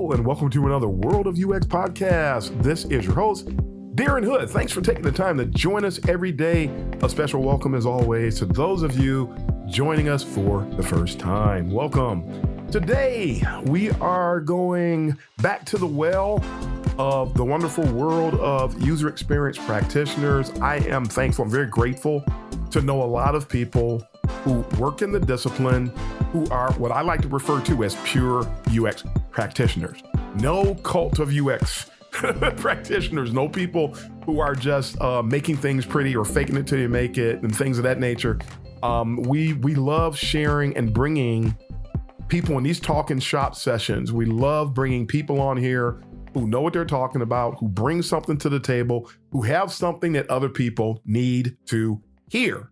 Hello, and welcome to another World of UX podcast. This is your host, Darren Hood. Thanks for taking the time to join us every day. A special welcome, as always, to those of you joining us for the first time. Welcome. Today, we are going back to the well of the wonderful world of user experience practitioners. I am thankful, I'm very grateful to know a lot of people who work in the discipline, who are what I like to refer to as pure UX practitioners. No cult of UX practitioners, no people who are just making things pretty or faking it till you make it and things of that nature. We love sharing and bringing people in these Talkin Shop sessions. We love bringing people on here who know what they're talking about, who bring something to the table, who have something that other people need to hear.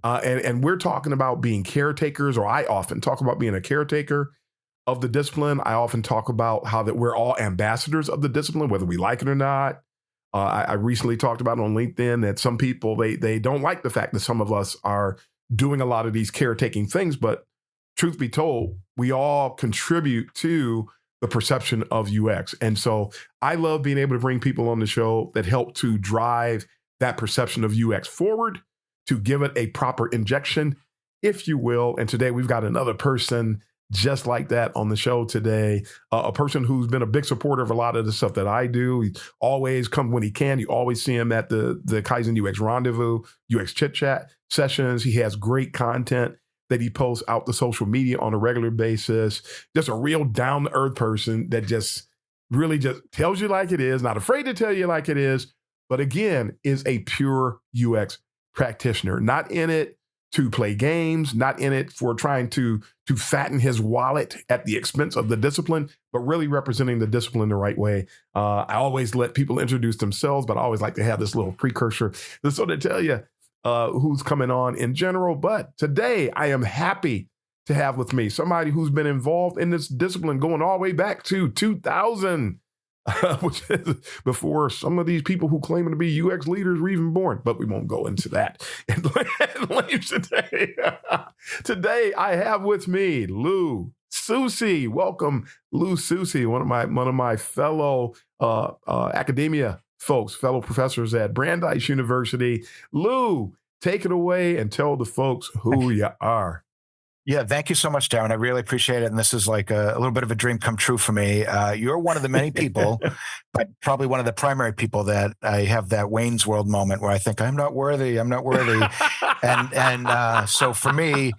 And we're talking about being caretakers, or I often talk about being a caretaker of the discipline. I often talk about how that we're all ambassadors of the discipline, whether we like it or not. I recently talked about on LinkedIn that some people, they don't like the fact that some of us are doing a lot of these caretaking things, but truth be told, we all contribute to the perception of UX. And so I love being able to bring people on the show that help to drive that perception of UX forward, to give it a proper injection, if you will. And today we've got another person just like that on the show today, a person who's been a big supporter of a lot of the stuff that I do. He always comes when he can. You always see him at the Kaizen UX Rendezvous, UX Chit Chat sessions. He has great content that he posts out to social media on a regular basis. Just a real down-to-earth person that just really just tells you like it is, not afraid to tell you like it is, but again, is a pure UX practitioner, not in it to play games, not in it for trying to fatten his wallet at the expense of the discipline, but really representing the discipline the right way. I always let people introduce themselves, but I always like to have this little precursor to sort of tell you who's coming on in general. But today I am happy to have with me somebody who's been involved in this discipline going all the way back to 2000. Which is before some of these people who claim to be UX leaders were even born, but we won't go into that. Today I have with me Lou Susi. Welcome, Lou Susi, one of my fellow academia folks, fellow professors at Brandeis University. Lou, take it away and tell the folks who you are. Yeah, thank you so much, Darren. I really appreciate it. And this is like a little bit of a dream come true for me. You're one of the many people, but probably one of the primary people that I have that Wayne's World moment where I think I'm not worthy. and so for me,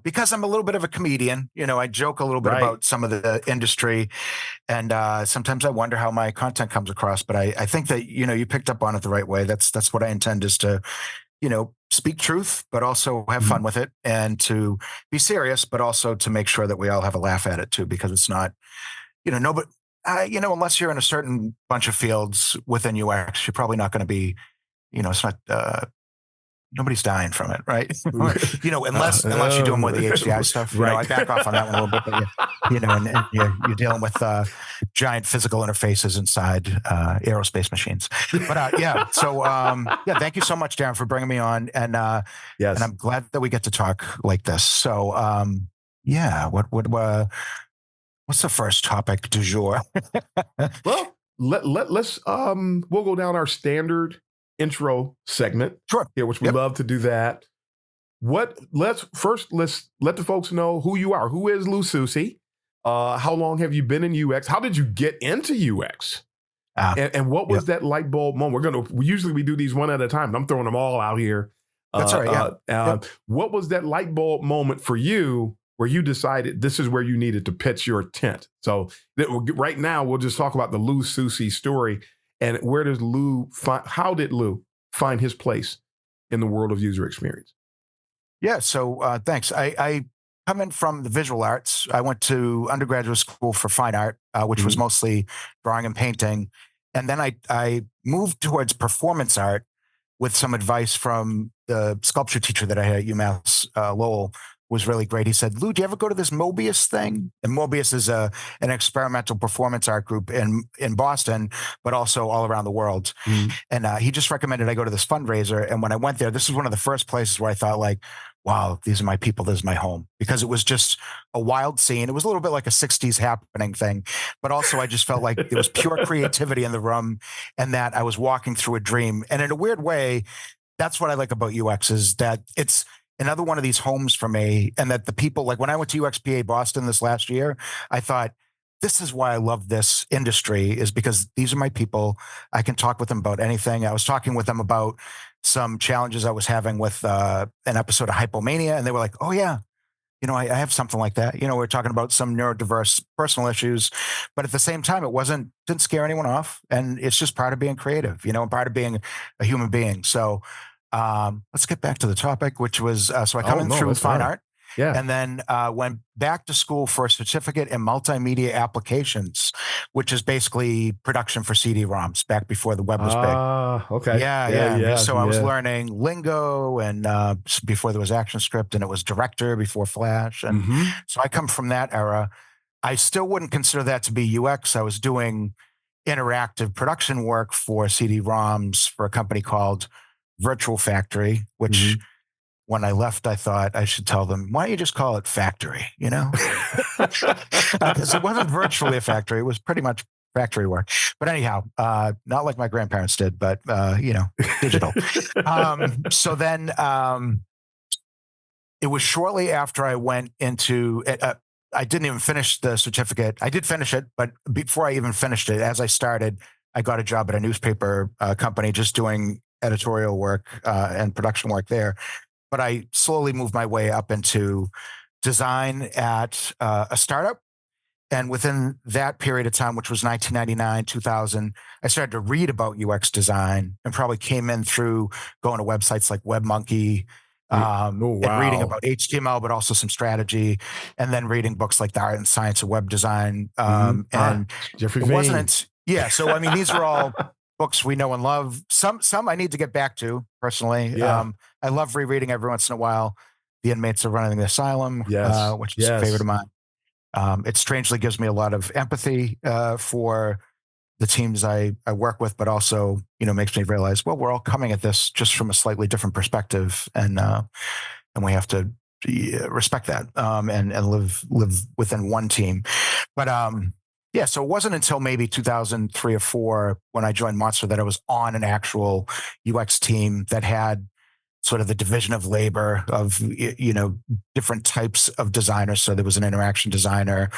because I'm a little bit of a comedian, I joke a little bit about some of the industry, and sometimes I wonder how my content comes across. But I think that you picked up on it the right way. That's what I intend, is to speak truth, but also have fun with it, and to be serious, but also to make sure that we all have a laugh at it too, because it's not, nobody, unless you're in a certain bunch of fields within UX, you're probably not going to be, it's not, nobody's dying from it, right? Unless you're doing more of the HCI stuff. I back off on that one a little bit, but and you're dealing with giant physical interfaces inside aerospace machines. But so thank you so much, Darren, for bringing me on, and yes, and I'm glad that we get to talk like this. So what's the first topic du jour? Well, let's we'll go down our standard intro segment, sure, here, which we love to do that. Let's let the folks know who you are. Who is Lou Susi? How long have you been in UX? How did you get into UX? And what was that light bulb moment? We usually do these one at a time. I'm throwing them all out here. That's all right. What was that light bulb moment for you where you decided this is where you needed to pitch your tent? So right now we'll just talk about the Lou Susi story. And where does how did Lou find his place in the world of user experience? Yeah, so thanks. I come in from the visual arts. I went to undergraduate school for fine art, which was mostly drawing and painting. And then I moved towards performance art with some advice from the sculpture teacher that I had at UMass Lowell. Was really great. He said, Lou, do you ever go to this Mobius thing? And Mobius is an experimental performance art group in Boston, but also all around the world. And he just recommended I go to this fundraiser. And when I went there, this was one of the first places where I thought, like, wow, these are my people, this is my home, because it was just a wild scene. It was a little bit like a 60s happening thing, but also I just felt like there was pure creativity in the room and that I was walking through a dream. And in a weird way, that's what I like about UX, is that it's another one of these homes for me. And that the people, like when I went to UXPA Boston this last year, I thought, this is why I love this industry, is because these are my people. I can talk with them about anything. I was talking with them about some challenges I was having with an episode of Hypomania, and they were like, oh yeah, I have something like that. We're talking about some neurodiverse personal issues, but at the same time, didn't scare anyone off. And it's just part of being creative, and part of being a human being. So let's get back to the topic, which was, so I come in through fine art. Yeah. And then went back to school for a certificate in multimedia applications, which is basically production for CD-ROMs back before the web was big. Okay. Yeah. So I was learning lingo, and before there was ActionScript, and it was Director before Flash. And so I come from that era. I still wouldn't consider that to be UX. I was doing interactive production work for CD-ROMs for a company called Virtual Factory, which when I left, I thought I should tell them, why don't you just call it Factory, Because it wasn't virtually a factory. It was pretty much factory work. But anyhow, not like my grandparents did, but, digital. So then it was shortly after I went into I didn't even finish the certificate. I did finish it, but before I even finished it, as I started, I got a job at a newspaper company just doing editorial work and production work there. But I slowly moved my way up into design at a startup. And within that period of time, which was 1999, 2000, I started to read about UX design, and probably came in through going to websites like WebMonkey, and reading about HTML, but also some strategy, and then reading books like The Art and Science of Web Design. And Jeffrey it Vane. wasn't, so I mean, these are all books we know and love. Some I need to get back to personally. Yeah. I love rereading every once in a while The Inmates Are Running the Asylum, which is a favorite of mine. It strangely gives me a lot of empathy for the teams I work with, but also, makes me realize, well, we're all coming at this just from a slightly different perspective, and we have to respect that and live within one team. But so it wasn't until maybe 2003 or 4 when I joined Monster that I was on an actual UX team that had sort of the division of labor of, different types of designers. So there was an interaction designer.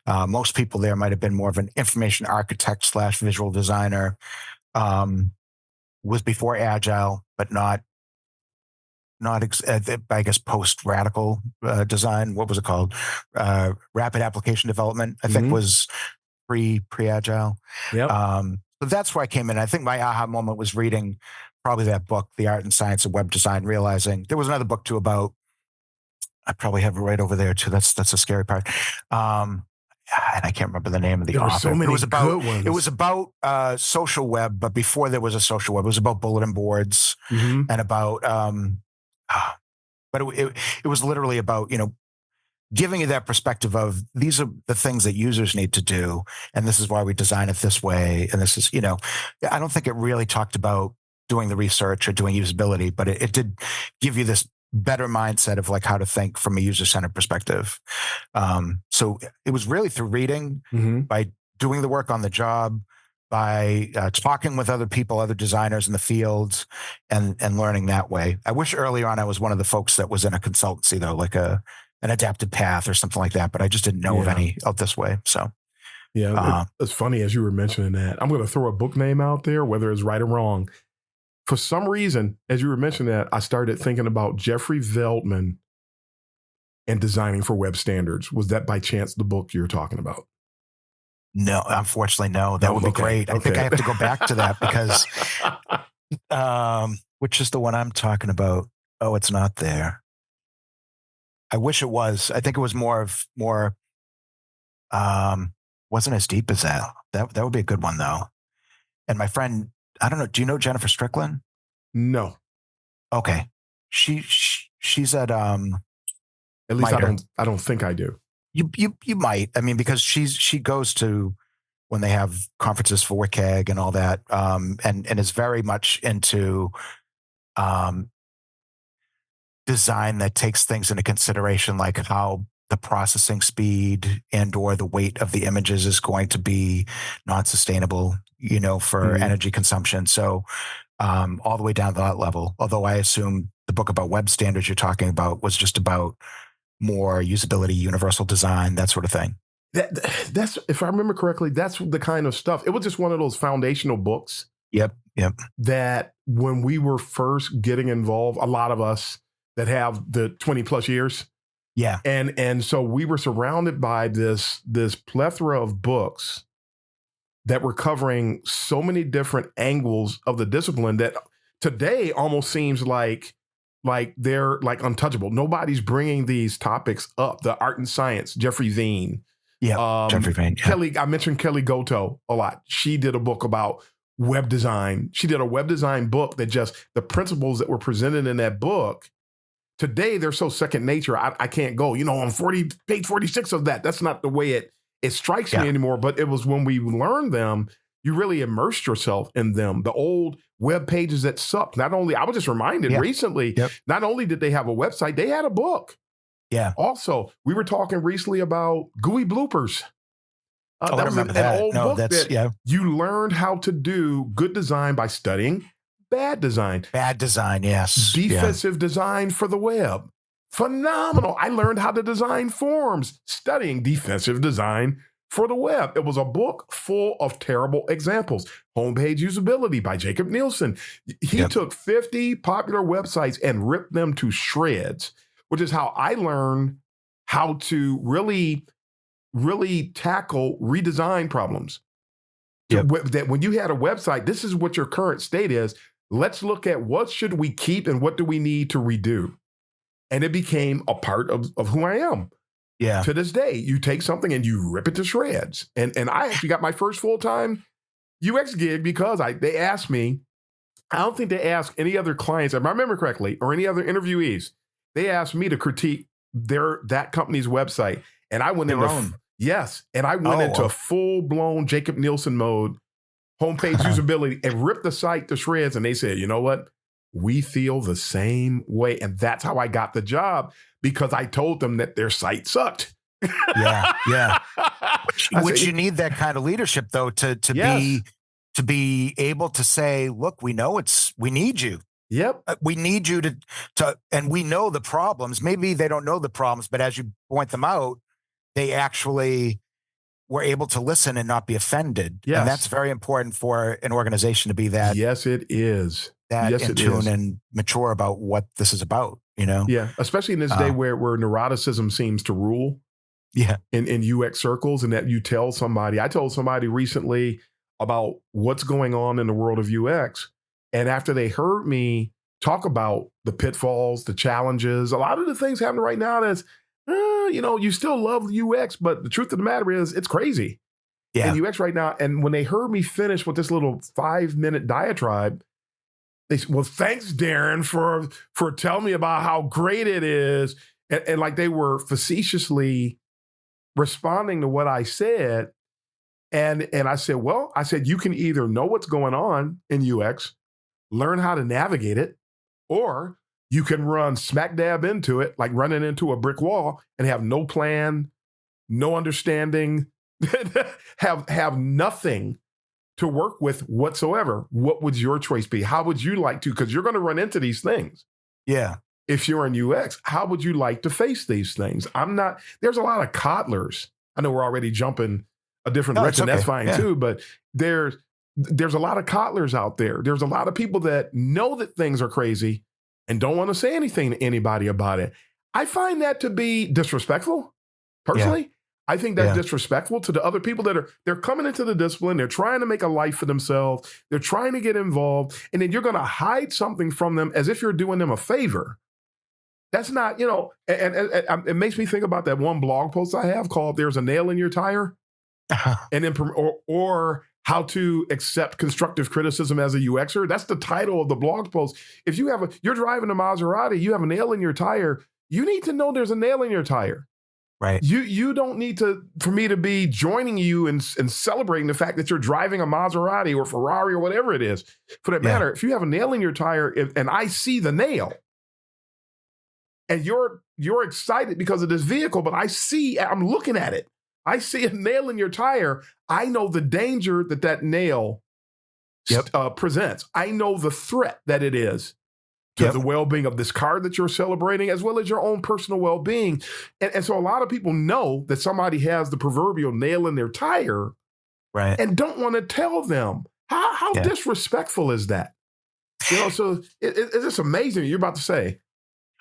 Most people there might have been more of an information architect / visual designer. Was before Agile, but not I guess post radical design. What was it called? Rapid application development, I think, was pre-Agile. Yep. So that's where I came in. I think my aha moment was reading probably that book, The Art and Science of Web Design, realizing there was another book too about, I probably have it right over there too. That's a scary part. And I can't remember the name of the author. There were so many good ones. It was about social web, but before there was a social web, it was about bulletin boards and about, but it was literally about, giving you that perspective of, these are the things that users need to do, and this is why we design it this way. And this is, I don't think it really talked about doing the research or doing usability, but it did give you this better mindset of like how to think from a user-centered perspective. So it was really through reading, by doing the work on the job, by talking with other people, other designers in the field, and learning that way. I wish earlier on I was one of the folks that was in a consultancy though, like an Adapted Path or something like that, but I just didn't know of any out this way. So it's funny as you were mentioning that. I'm going to throw a book name out there, whether it's right or wrong. For some reason, as you were mentioning that, I started thinking about Jeffrey Veltman and Designing for Web Standards. Was that by chance the book you're talking about? No, unfortunately, no. That would be great. I think I have to go back to that because, which is the one I'm talking about? Oh, it's not there. I wish it was. I think it was more, wasn't as deep as that. That would be a good one though. And my friend, I don't know. Do you know Jennifer Strickland? No. Okay. She's at least MITRE. I don't think I do. You might. I mean, because she goes to when they have conferences for WCAG and all that, and is very much into design that takes things into consideration, like how the processing speed and or the weight of the images is going to be not sustainable, for Mhm. energy consumption. So all the way down to that level. Although I assume the book about web standards you're talking about was just about more usability, universal design, that sort of thing. That's, if I remember correctly, that's the kind of stuff. It was just one of those foundational books Yep. Yep. that when we were first getting involved, a lot of us that have the 20 plus years, Yeah. and so we were surrounded by this plethora of books that were covering so many different angles of the discipline that today almost seems like they're like untouchable. Nobody's bringing these topics up. The art and science, Jeffrey Veen, Yep. Jeffrey Vane. Yeah. Kelly. I mentioned Kelly Goto a lot. She did a book about web design. She did a web design book that just the principles that were presented in that book. Today they're so second nature. I can't go. On page 46 of that. That's not the way it strikes me Yeah. anymore. But it was when we learned them, you really immersed yourself in them. The old web pages that sucked. Not only, I was just reminded Yeah. recently, Yep. not only did they have a website, they had a book. Yeah. Also, we were talking recently about GUI bloopers. Oh, I That was remember an that. old No, book that's, that yeah, you learned how to do good design by studying bad design. bad design. Yes. Yeah. Defensive design for the web. Phenomenal. I learned how to design forms studying defensive design for the web. It was a book full of terrible examples. Homepage usability by Jacob Nielsen. He Yep. took 50 popular websites and ripped them to shreds, which is how I learned how to really, really tackle redesign problems. Yep. That when you had a website, this is what your current state is. Let's look at what should we keep and what do we need to redo. And it became a part of who I am. Yeah. To this day, you take something and you rip it to shreds. And I actually got my first full-time UX gig because they asked me. I don't think they asked any other clients, if I remember correctly, or any other interviewees. They asked me to critique that company's website. And I went Their into own. yes, and I went into full-blown Jacob Nielsen mode, homepage usability, and ripped the site to shreds. And they said, you know what? We feel the same way. And that's how I got the job, because I told them that their site sucked. Yeah. Yeah. Which said, you need that kind of leadership, though, to yes. be able to say, look, we know we need you. Yep. We need you to, and we know the problems. Maybe they don't know the problems, but as you point them out, they actually were able to listen and not be offended. Yes. And that's very important for an organization to be that. Yes, it is. That yes, in tune and mature about what this is about, Yeah, especially in this day where neuroticism seems to rule. Yeah. In UX circles, and that you tell somebody. I told somebody recently about what's going on in the world of UX. And after they heard me talk about the pitfalls, the challenges, a lot of the things happening right now that's, you still love UX, but the truth of the matter is it's crazy. Yeah. In UX right now. And when they heard me finish with this little 5-minute diatribe, they said, well, thanks, Darren, for telling me about how great it is. And like they were facetiously responding to what I said. And I said, you can either know what's going on in UX, learn how to navigate it, or you can run smack dab into it, like running into a brick wall and have no plan, no understanding, have nothing to work with whatsoever. What would your choice be? How would you like to? Because you're going to run into these things. Yeah. If you're in UX, how would you like to face these things? There's a lot of coddlers. I know we're already jumping a different direction. Okay. That's fine too. But there's a lot of coddlers out there. There's a lot of people that know that things are crazy and don't want to say anything to anybody about it. I find that to be disrespectful, personally. Yeah. I think that's disrespectful to the other people they're coming into the discipline. They're trying to make a life for themselves. They're trying to get involved. And then you're going to hide something from them as if you're doing them a favor. That's not, and it makes me think about that one blog post I have called "There's a Nail in Your Tire," and then or how to accept constructive criticism as a UXer. That's the title of the blog post. If you're driving a Maserati, you have a nail in your tire. You need to know there's a nail in your tire. Right. You don't need for me to be joining you and celebrating the fact that you're driving a Maserati or Ferrari or whatever it is. For that matter, if you have a nail in your tire and I see the nail, And you're excited because of this vehicle, but I'm looking at it. I see a nail in your tire. I know the danger that nail presents. I know the threat that it is to the well-being of this car that you're celebrating, as well as your own personal well-being. And so a lot of people know that somebody has the proverbial nail in their tire, right, and don't want to tell them. How disrespectful is that? So it's just amazing. You're about to say.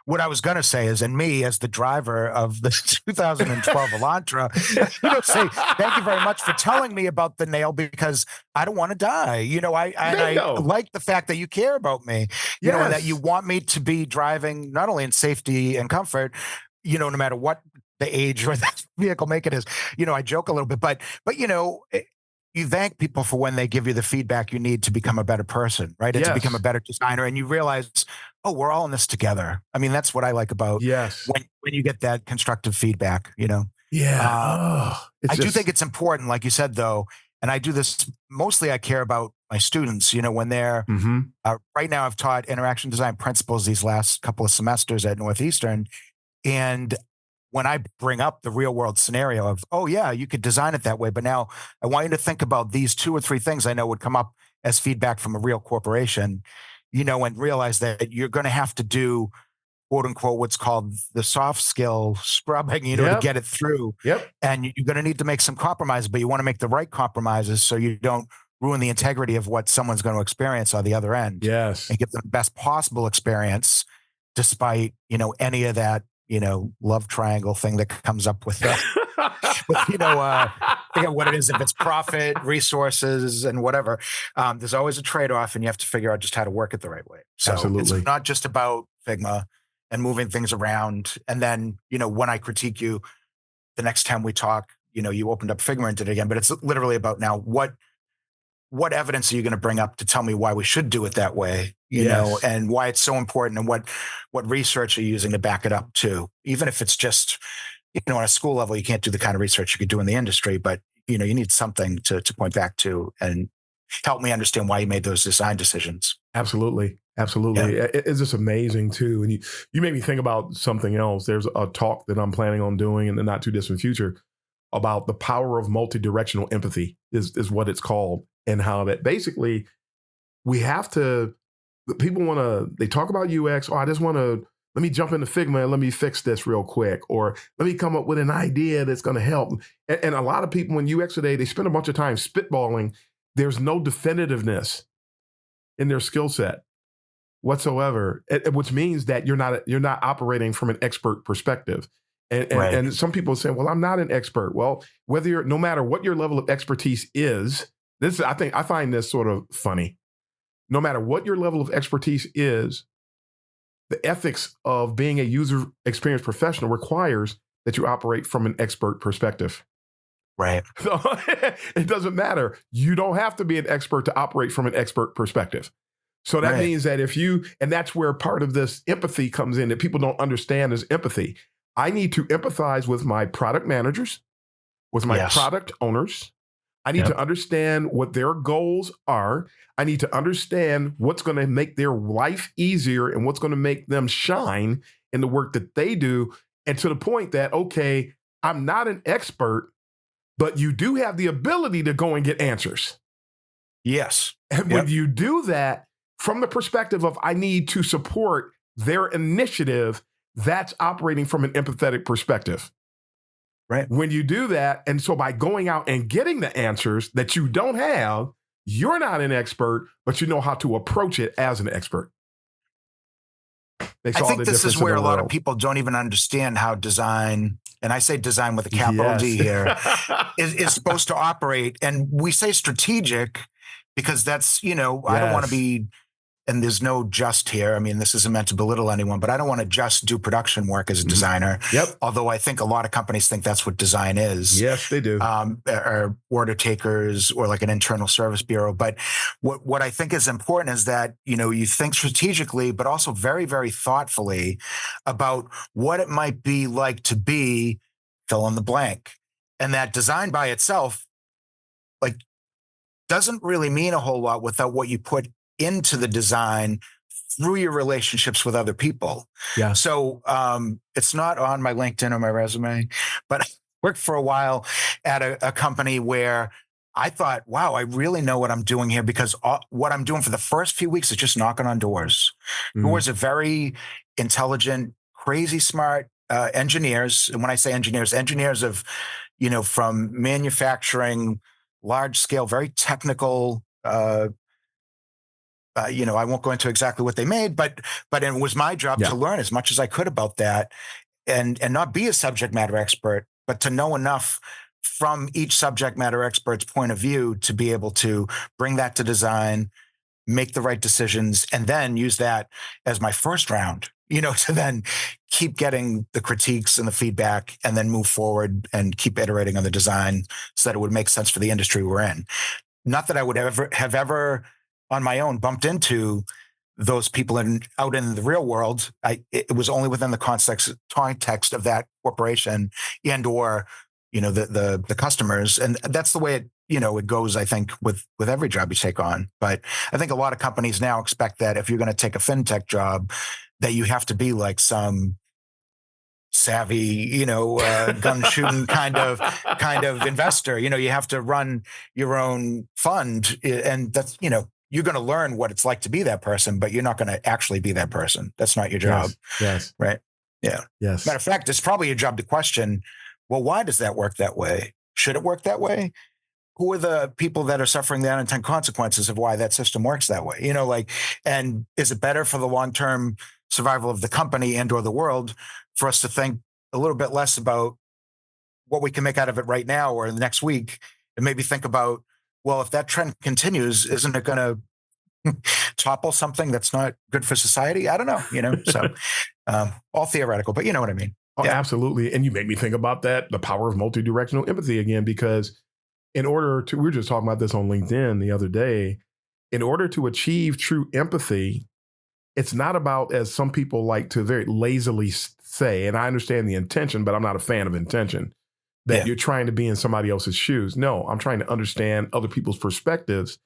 What I was going to say is, and me as the driver of the 2012 Elantra, say, thank you very much for telling me about the nail, because I don't want to die. I like the fact that you care about me, and that you want me to be driving not only in safety and comfort, no matter what the age or the vehicle make it is. I joke a little bit, but you thank people for when they give you the feedback you need to become a better person, right? And to become a better designer. And you realize, oh, we're all in this together. I mean, that's what I like about when you get that constructive feedback, Yeah. I do think it's important, like you said, though, and I do this mostly, I care about my students, when they're, right now I've taught interaction design principles these last couple of semesters at Northeastern. And when I bring up the real world scenario of, oh yeah, you could design it that way, but now I want you to think about these 2 or 3 things I know would come up as feedback from a real corporation, and realize that you're going to have to do, quote unquote, what's called the soft skill scrubbing, to get it through. And you're going to need to make some compromises, but you want to make the right compromises so you don't ruin the integrity of what someone's going to experience on the other end. Yes. And give them the best possible experience, despite, any of that, love triangle thing that comes up with that. Forget what it is, if it's profit, resources, and whatever. There's always a trade-off, and you have to figure out just how to work it the right way. So Absolutely. It's not just about Figma and moving things around. And then, when I critique you, the next time we talk, you opened up Figma and did it again. But it's literally about now, what evidence are you going to bring up to tell me why we should do it that way, and why it's so important, and what research are you using to back it up too? Even if it's just, on a school level, you can't do the kind of research you could do in the industry, but you need something to point back to and help me understand why you made those design decisions. Absolutely. Yeah. It's just amazing too. And you made me think about something else. There's a talk that I'm planning on doing in the not too distant future about the power of multi-directional empathy is what it's called. And how that basically we have to, people they talk about UX. Oh, let me jump into Figma and let me fix this real quick. Or let me come up with an idea that's going to help. And a lot of people in UX today, they spend a bunch of time spitballing. There's no definitiveness in their skill set whatsoever, which means that you're not operating from an expert perspective. And some people say, well, I'm not an expert. Well, no matter what your level of expertise is, I find this sort of funny. No matter what your level of expertise is, the ethics of being a user experience professional requires that you operate from an expert perspective. Right. So it doesn't matter. You don't have to be an expert to operate from an expert perspective. So that means that and that's where part of this empathy comes in that people don't understand is empathy. I need to empathize with my product managers, with my product owners. I need to understand what their goals are. I need to understand what's going to make their life easier and what's going to make them shine in the work that they do. And to the point that, okay, I'm not an expert, but you do have the ability to go and get answers. Yes. And when you do that from the perspective of I need to support their initiative, that's operating from an empathetic perspective. Right. When you do that, and so by going out and getting the answers that you don't have, you're not an expert, but you know how to approach it as an expert. I think this is where a lot of people don't even understand how design, and I say design with a capital D here, is supposed to operate. And we say strategic because that's, I don't want to be, and there's no just here. I mean, this isn't meant to belittle anyone, but I don't want to just do production work as a designer. Although I think a lot of companies think that's what design is. Yes, they do. Or order takers or like an internal service bureau. But what I think is important is that, you think strategically, but also very, very thoughtfully about what it might be like to be fill in the blank. And that design by itself, doesn't really mean a whole lot without what you put into the design through your relationships with other people. Yeah. So it's not on my LinkedIn or my resume, but I worked for a while at a company where I thought, wow, I really know what I'm doing here, because what I'm doing for the first few weeks is just knocking on doors. Doors are very intelligent, crazy smart engineers. And when I say engineers, engineers of, from manufacturing, large scale, very technical, I won't go into exactly what they made, but it was my job to learn as much as I could about that, and not be a subject matter expert, but to know enough from each subject matter expert's point of view to be able to bring that to design, make the right decisions, and then use that as my first round, to then keep getting the critiques and the feedback, and then move forward and keep iterating on the design so that it would make sense for the industry we're in. Not that I would have ever on my own bumped into those people out in the real world. It was only within the context of that corporation and or the customers, and that's the way it goes, I think, with every job you take on. But I think a lot of companies now expect that if you're going to take a fintech job, that you have to be like some savvy, gun shooting kind of investor. You have to run your own fund, and that's you're going to learn what it's like to be that person, but you're not going to actually be that person. That's not your job. Yes. Right. Yeah. Yes. Matter of fact, it's probably your job to question, well, why does that work that way? Should it work that way? Who are the people that are suffering the unintended consequences of why that system works that way? And is it better for the long-term survival of the company and or the world for us to think a little bit less about what we can make out of it right now or in the next week, and maybe think about, well, if that trend continues, isn't it going to topple something that's not good for society? I don't know, so all theoretical, but you know what I mean. Oh, yeah. Absolutely. And you made me think about that, the power of multi-directional empathy again, because we were just talking about this on LinkedIn the other day, in order to achieve true empathy, it's not about, as some people like to very lazily say, and I understand the intention, but I'm not a fan of intention, that you're trying to be in somebody else's shoes. No, I'm trying to understand other people's perspectives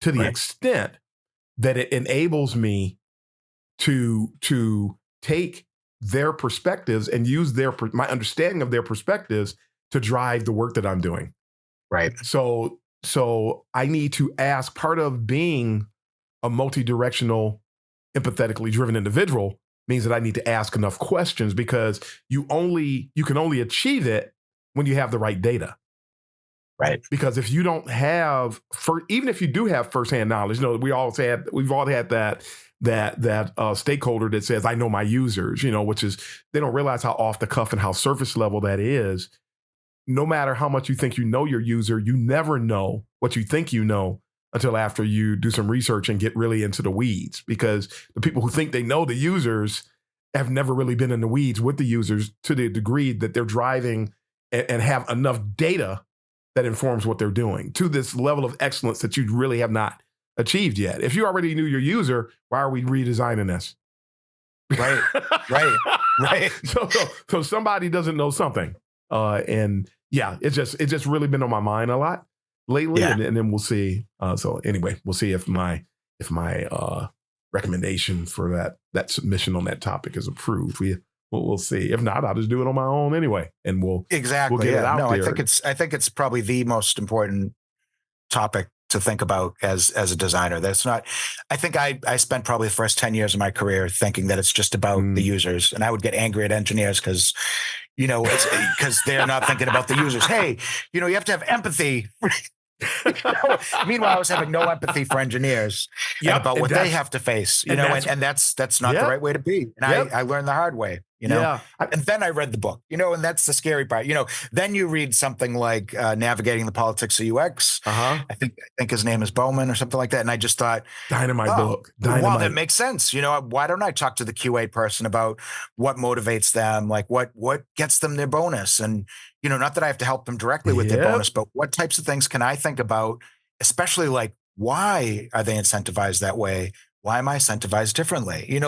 to the extent that it enables me to take their perspectives and use my understanding of their perspectives to drive the work that I'm doing. Right. So I need to ask, part of being a multi-directional, empathetically driven individual means that I need to ask enough questions, because you can only achieve it when you have the right data. Right. Because if you don't have, even if you do have firsthand knowledge, we've all had that stakeholder that says, I know my users, which is, they don't realize how off the cuff and how surface level that is. No matter how much you think you know your user, you never know what you think you know until after you do some research and get really into the weeds, because the people who think they know the users have never really been in the weeds with the users to the degree that they're driving and have enough data that informs what they're doing to this level of excellence that you really have not achieved yet. If you already knew your user, why are we redesigning this? Right. So somebody doesn't know something. And yeah, it's just really been on my mind a lot lately. Yeah. And then we'll see. So anyway, we'll see if my recommendation for that submission on that topic is approved. We'll see. If not, I'll just do it on my own anyway, and we'll get it out there. I think it's probably the most important topic to think about as a designer. That's not. I think I spent probably the first 10 years of my career thinking that it's just about the users, and I would get angry at engineers because they're not thinking about the users. Hey, you have to have empathy. Meanwhile, I was having no empathy for engineers about what they have to face, and that's not the right way to be. And I learned the hard way, and then I read the book, and that's the scary part. Then you read something like Navigating the Politics of UX. I think his name is Bowman or something like that. And I just thought, dynamite book. Wow, that makes sense. Why don't I talk to the QA person about what motivates them, like what gets them their bonus? And not that I have to help them directly with their bonus, but what types of things can I think about, especially like, why are they incentivized that way? Why am I incentivized differently? And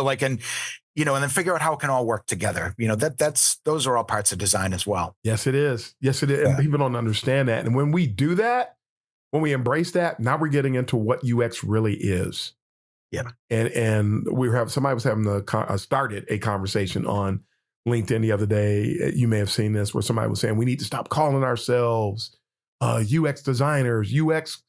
then figure out how it can all work together. Those are all parts of design as well. Yes, it is. Yes, it is. And people don't understand that. And when we do that, when we embrace that, now we're getting into what UX really is. Yeah. And somebody was having started a conversation on LinkedIn the other day. You may have seen this, where somebody was saying we need to stop calling ourselves UX designers. UX,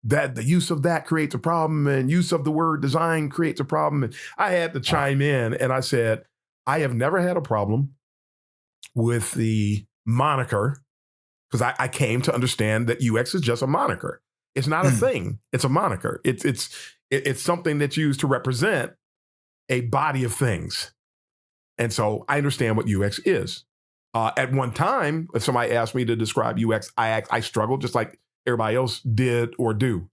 that the use of that creates a problem, and use of the word design creates a problem. And I had to chime in, and I said, I have never had a problem with the moniker, because I came to understand that UX is just a moniker. It's not a thing. It's a moniker. It's something that's used to represent a body of things. And so I understand what UX is. At one time, if somebody asked me to describe UX, I struggled just like everybody else did or do.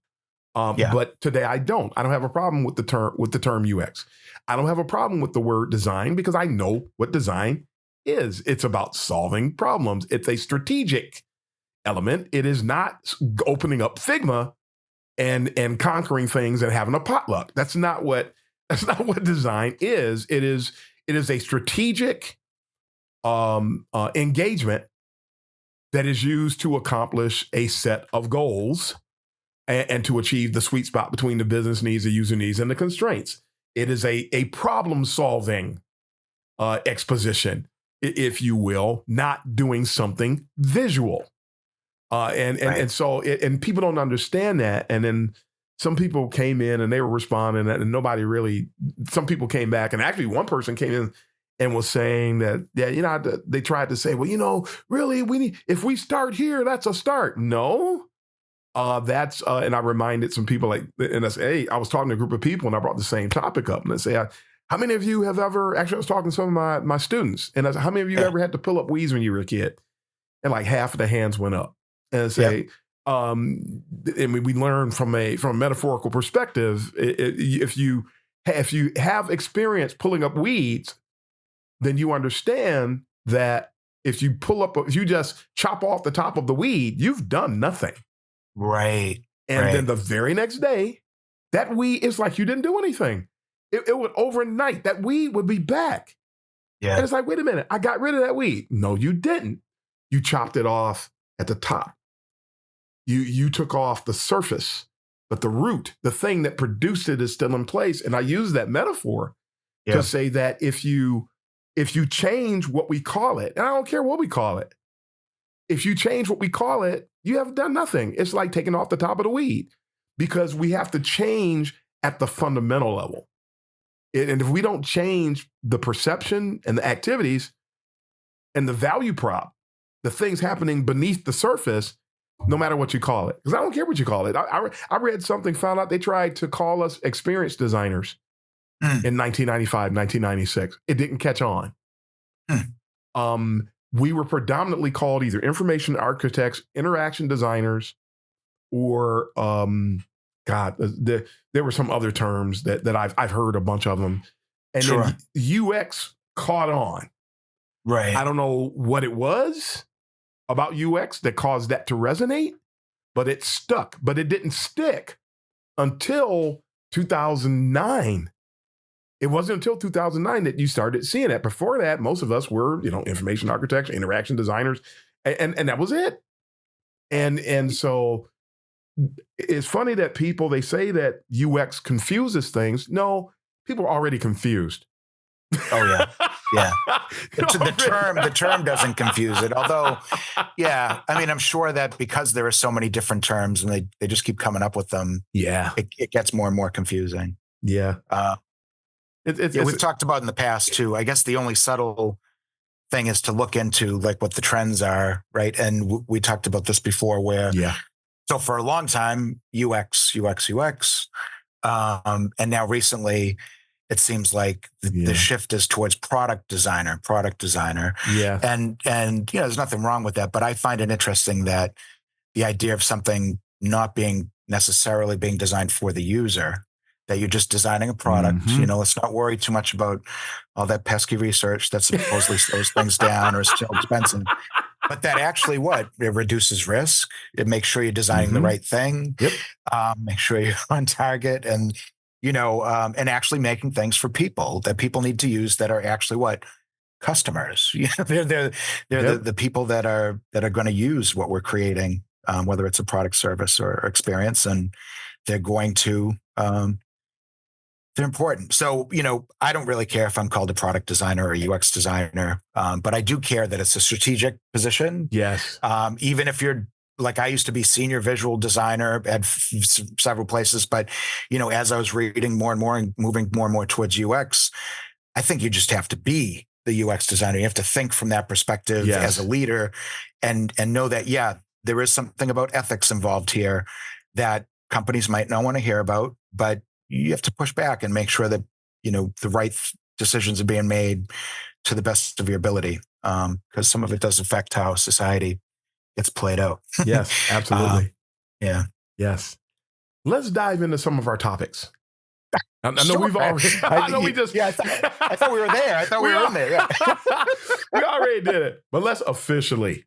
But today I don't. I don't have a problem with the term UX. I don't have a problem with the word design, because I know what design is. It's about solving problems. It's a strategic element. It is not opening up Figma and conquering things and having a potluck. That's not what design is. It is a strategic engagement that is used to accomplish a set of goals and to achieve the sweet spot between the business needs, the user needs, and the constraints. It is a problem solving exposition, if you will, not doing something visual. And so people don't understand that. And then some people came in and they were responding, and some people came back, and actually one person came in and was saying that, they tried to say, well, really, if we start here, that's a start. No, and I reminded some people, and I said, hey, I was talking to a group of people and I brought the same topic up, and I say, how many of you have ever, actually I was talking to some of my students, and I said, how many of you ever had to pull up weeds when you were a kid? And like half of the hands went up. And say, we learn from a metaphorical perspective. If you have experience pulling up weeds, then you understand that if you just chop off the top of the weed, you've done nothing. Right. And then the very next day, that weed is like you didn't do anything. It would overnight, that weed would be back. Yeah. And it's like, wait a minute, I got rid of that weed. No, you didn't. You chopped it off at the top. You took off the surface, but the root, the thing that produced it, is still in place. And I use that metaphor to say that if you change what we call it, and I don't care what we call it, if you change what we call it, you have done nothing. It's like taking off the top of the weed, because we have to change at the fundamental level. And if we don't change the perception and the activities and the value prop, the things happening beneath the surface, no matter what you call it, because I don't care what you call it. I read something, found out they tried to call us experienced designers in 1995, 1996. It didn't catch on. We were predominantly called either information architects, interaction designers, or there were some other terms that I've heard a bunch of them. And then UX caught on. Right. I don't know what it was about UX that caused that to resonate, but it stuck. But it didn't stick until 2009. It wasn't until 2009 that you started seeing it. Before that, most of us were, information architects, interaction designers, and that was it. And so it's funny that they say that UX confuses things. No, people are already confused. Oh yeah. Yeah. The term doesn't confuse it. Although, I'm sure that because there are so many different terms and they just keep coming up with them. Yeah. It gets more and more confusing. Yeah. We've talked about in the past too. I guess the only subtle thing is to look into like what the trends are. Right. And we talked about this before so for a long time, UX. And now recently, it seems like the shift is towards product designer. Yeah. And there's nothing wrong with that, but I find it interesting that the idea of something not being necessarily being designed for the user, that you're just designing a product, let's not worry too much about all that pesky research that supposedly slows things down or is too expensive. But that actually it reduces risk. It makes sure you're designing the right thing. Yep. Make sure you're on target and and actually making things for people that people need to use that are actually customers. They're the people that are going to use what we're creating, whether it's a product, service, or experience, and they're going to They're important. So, I don't really care if I'm called a product designer or a UX designer, but I do care that it's a strategic position. Yes. Even if you're like, I used to be senior visual designer at several places, but, as I was reading more and more and moving more and more towards UX, I think you just have to be the UX designer. You have to think from that perspective as a leader and know that, yeah, there is something about ethics involved here that companies might not want to hear about, but you have to push back and make sure that, the right decisions are being made to the best of your ability. Because some of it does affect how society gets played out. Yes, absolutely. Yeah. Yes. Let's dive into some of our topics. I know Sure. we've already. I know we just. Yeah, I thought we were there. I thought we were in there. Yeah. We already did it, but let's officially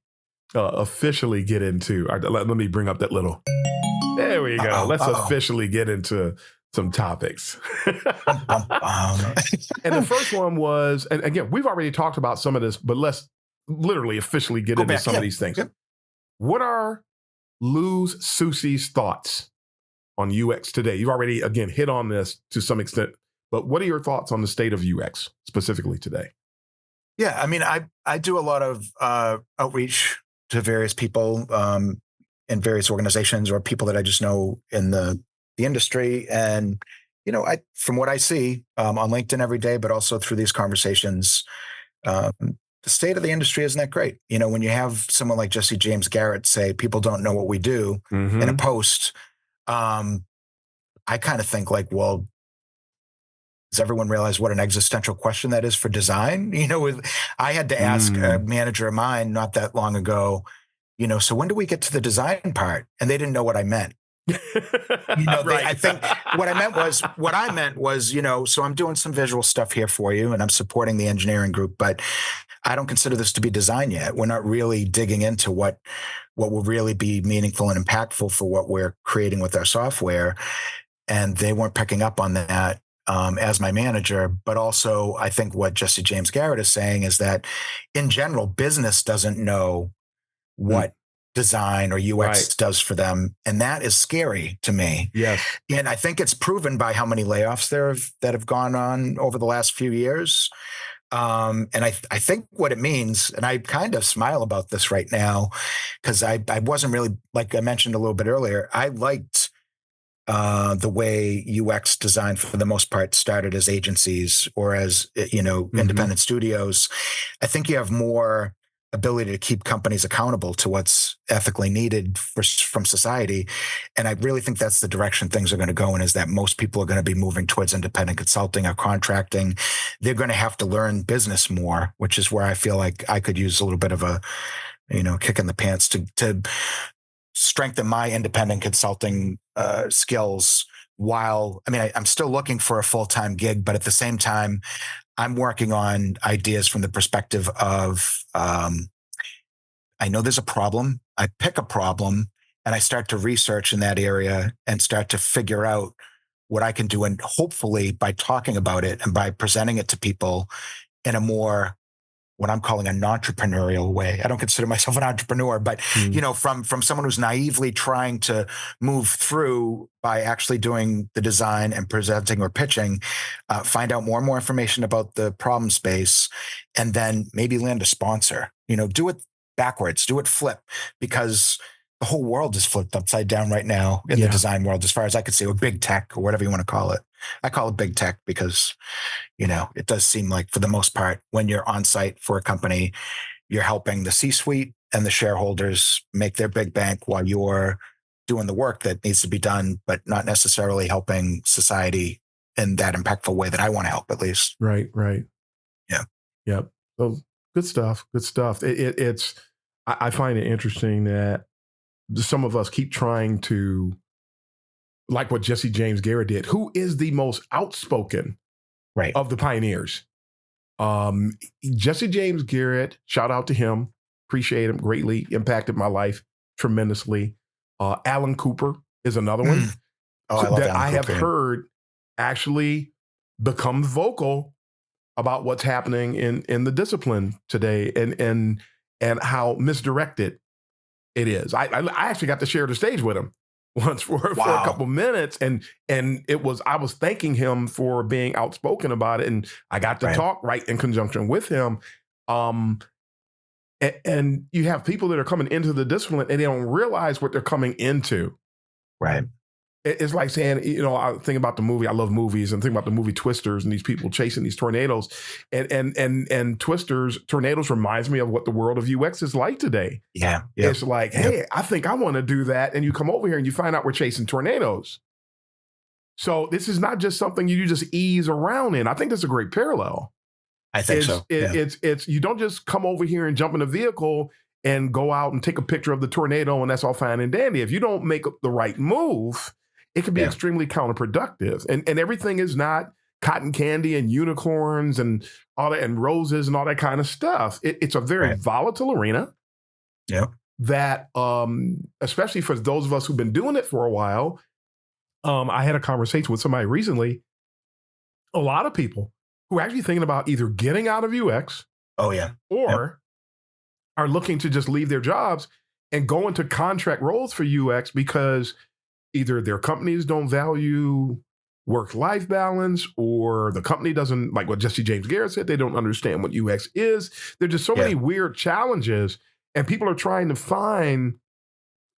get into. Let me bring up that little. There we go. Let's officially get into some topics. And the first one was, and again, we've already talked about some of this, but let's literally officially get into some of these things. Yep. What are Lou Susi's thoughts on UX today? You've already, again, hit on this to some extent, but what are your thoughts on the state of UX specifically today? Yeah, I mean, I do a lot of outreach to various people in various organizations or people that I just know in the industry. And, from what I see on LinkedIn every day, but also through these conversations, the state of the industry isn't that great. When you have someone like Jesse James Garrett say, people don't know what we do in a post, I kind of think like, well, does everyone realize what an existential question that is for design? I had to ask a manager of mine not that long ago, so when do we get to the design part? And they didn't know what I meant. I think what I meant was, so I'm doing some visual stuff here for you and I'm supporting the engineering group, but I don't consider this to be design yet. We're not really digging into what will really be meaningful and impactful for what we're creating with our software. And they weren't picking up on that as my manager. But also, I think what Jesse James Garrett is saying is that in general, business doesn't know what design or UX does for them. And that is scary to me. Yes. And I think it's proven by how many layoffs that have gone on over the last few years. And I think what it means, and I kind of smile about this right now, because I wasn't really, like I mentioned a little bit earlier, I liked the way UX design for the most part started as agencies or as, independent studios. I think you have more ability to keep companies accountable to what's ethically needed from society. And I really think that's the direction things are going to go in, is that most people are going to be moving towards independent consulting or contracting. They're going to have to learn business more, which is where I feel like I could use a little bit of a, kick in the pants to strengthen my independent consulting skills while, I'm still looking for a full-time gig, but at the same time, I'm working on ideas from the perspective of, I know there's a problem. I pick a problem and I start to research in that area and start to figure out what I can do. And hopefully by talking about it and by presenting it to people in a more, what I'm calling a non-entrepreneurial way. I don't consider myself an entrepreneur, but from someone who's naively trying to move through by actually doing the design and presenting or pitching, find out more and more information about the problem space, and then maybe land a sponsor. Do it backwards, do it flip, because the whole world is flipped upside down right now in the design world, as far as I could see, or big tech or whatever you want to call it. I call it big tech because, it does seem like for the most part, when you're on site for a company, you're helping the C-suite and the shareholders make their big bank while you're doing the work that needs to be done, but not necessarily helping society in that impactful way that I want to help, at least. Right. Yeah. Yep. So good stuff. I find it interesting that some of us keep trying to, like what Jesse James Garrett did, who is the most outspoken of the pioneers. Jesse James Garrett, shout out to him. Appreciate him greatly. Impacted my life tremendously. Alan Cooper is another one that I have heard actually become vocal about what's happening in the discipline today and how misdirected it is. I actually got to share the stage with him once for a couple minutes, and I was thanking him for being outspoken about it, and I got to talk right in conjunction with him. And you have people that are coming into the discipline and they don't realize what they're coming into. Right. It's like saying, I think about the movie. I love movies, and think about the movie Twisters and these people chasing these tornadoes, and tornadoes reminds me of what the world of UX is like today. Yeah. It's like, hey, I think I want to do that, and you come over here and you find out we're chasing tornadoes. So this is not just something you just ease around in. I think that's a great parallel. I think so. It's you don't just come over here and jump in a vehicle and go out and take a picture of the tornado, and that's all fine and dandy. If you don't make the right move, it can be extremely counterproductive. And everything is not cotton candy and unicorns and all that, and roses and all that kind of stuff. It's a very volatile arena. Yeah. That especially for those of us who've been doing it for a while. I had a conversation with somebody recently. A lot of people who are actually thinking about either getting out of UX, or are looking to just leave their jobs and go into contract roles for UX because either their companies don't value work-life balance, or the company doesn't, like what Jesse James Garrett said, they don't understand what UX is. There's just so many weird challenges, and people are trying to find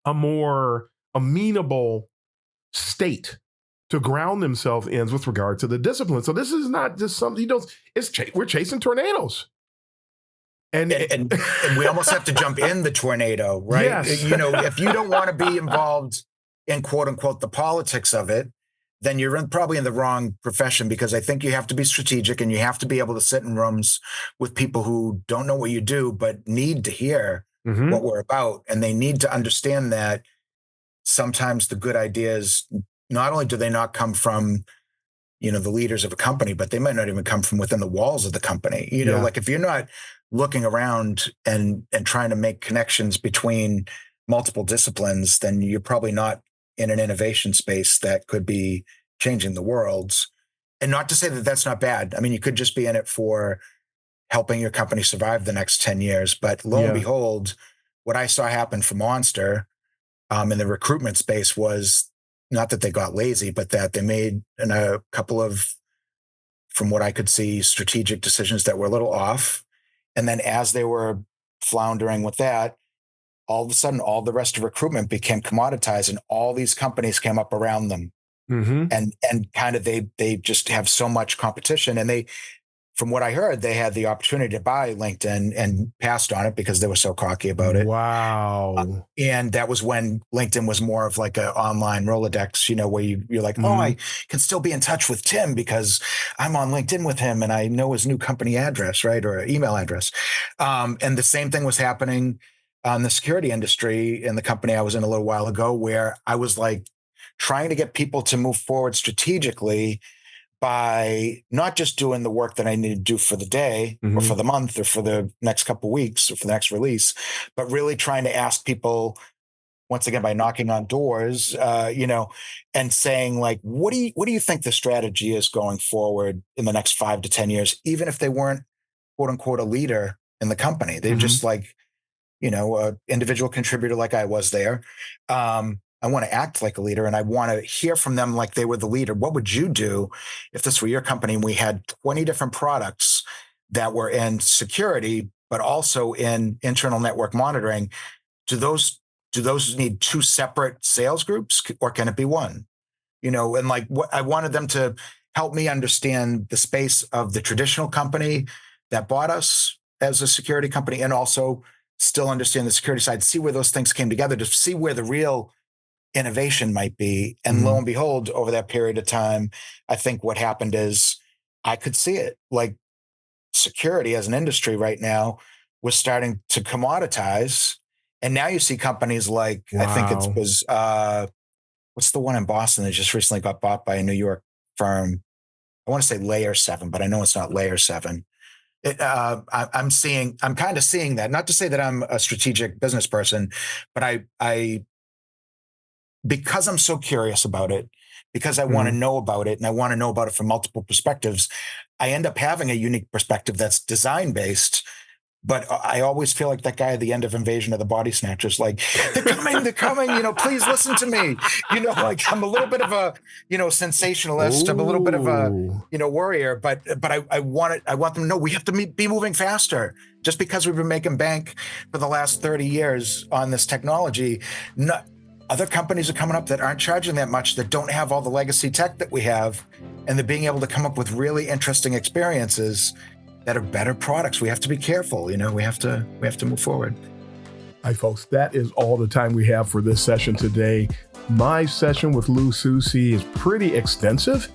a more amenable state to ground themselves in with regard to the discipline. So this is not just something we're chasing tornadoes. And we almost have to jump in the tornado, right? Yes. If you don't want to be involved in quote unquote the politics of it, then you're probably in the wrong profession, because I think you have to be strategic and you have to be able to sit in rooms with people who don't know what you do, but need to hear what we're about. And they need to understand that sometimes the good ideas, not only do they not come from, the leaders of a company, but they might not even come from within the walls of the company. Like if you're not looking around and trying to make connections between multiple disciplines, then you're probably not in an innovation space that could be changing the world. And not to say that that's not bad. I mean, you could just be in it for helping your company survive the next 10 years. But lo and behold, what I saw happen for Monster in the recruitment space was not that they got lazy, but that they made a couple of, from what I could see, strategic decisions that were a little off. And then as they were floundering with that, all of a sudden, all the rest of recruitment became commoditized, and all these companies came up around them. And kind of they just have so much competition. And they, from what I heard, they had the opportunity to buy LinkedIn and passed on it because they were so cocky about it. Wow. And that was when LinkedIn was more of like an online Rolodex, where you're like, oh, I can still be in touch with Tim because I'm on LinkedIn with him and I know his new company address, right? Or email address. And the same thing was happening on the security industry in the company I was in a little while ago, where I was like trying to get people to move forward strategically by not just doing the work that I need to do for the day or for the month or for the next couple of weeks or for the next release, but really trying to ask people, once again, by knocking on doors, and saying like, what do you think the strategy is going forward in the next 5 to 10 years, even if they weren't quote unquote a leader in the company. They're just like, an individual contributor like I was there. I want to act like a leader, and I want to hear from them like they were the leader. What would you do if this were your company and we had 20 different products that were in security, but also in internal network monitoring? Do those need 2 separate sales groups, or can it be one? And like what I wanted them to help me understand the space of the traditional company that bought us as a security company, and also still understand the security side, see where those things came together, to see where the real innovation might be. And lo and behold, over that period of time, I think what happened is I could see it. Like security as an industry right now was starting to commoditize. And now you see companies like, I think it was, what's the one in Boston that just recently got bought by a New York firm? I want to say Layer 7, but I know it's not Layer 7. I'm kind of seeing that. Not to say that I'm a strategic business person, but I because I'm so curious about it, because I want to know about it, and I want to know about it from multiple perspectives, I end up having a unique perspective that's design based, But I always feel like that guy at the end of Invasion of the Body Snatchers, like, they're coming, please listen to me. Like, I'm a little bit of a, sensationalist. I'm a little bit of a, worrier, but I want them to know we have to be moving faster. Just because we've been making bank for the last 30 years on this technology, other companies are coming up that aren't charging that much, that don't have all the legacy tech that we have, and they're being able to come up with really interesting experiences that are better products. We have to be careful. We have to move forward. Hi, folks. That is all the time we have for this session today. My session with Lou Susi is pretty extensive,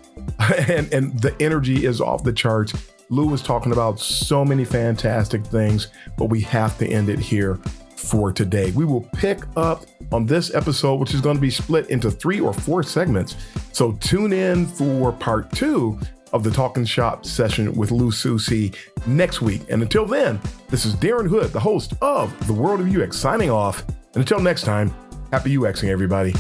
and the energy is off the charts. Lou was talking about so many fantastic things, but we have to end it here for today. We will pick up on this episode, which is going to be split into 3 or 4 segments. So tune in for part 2 of the Talkin Shop session with Lou Susi next week. And until then, this is Darren Hood, the host of The World of UX, signing off. And until next time, happy UXing, everybody.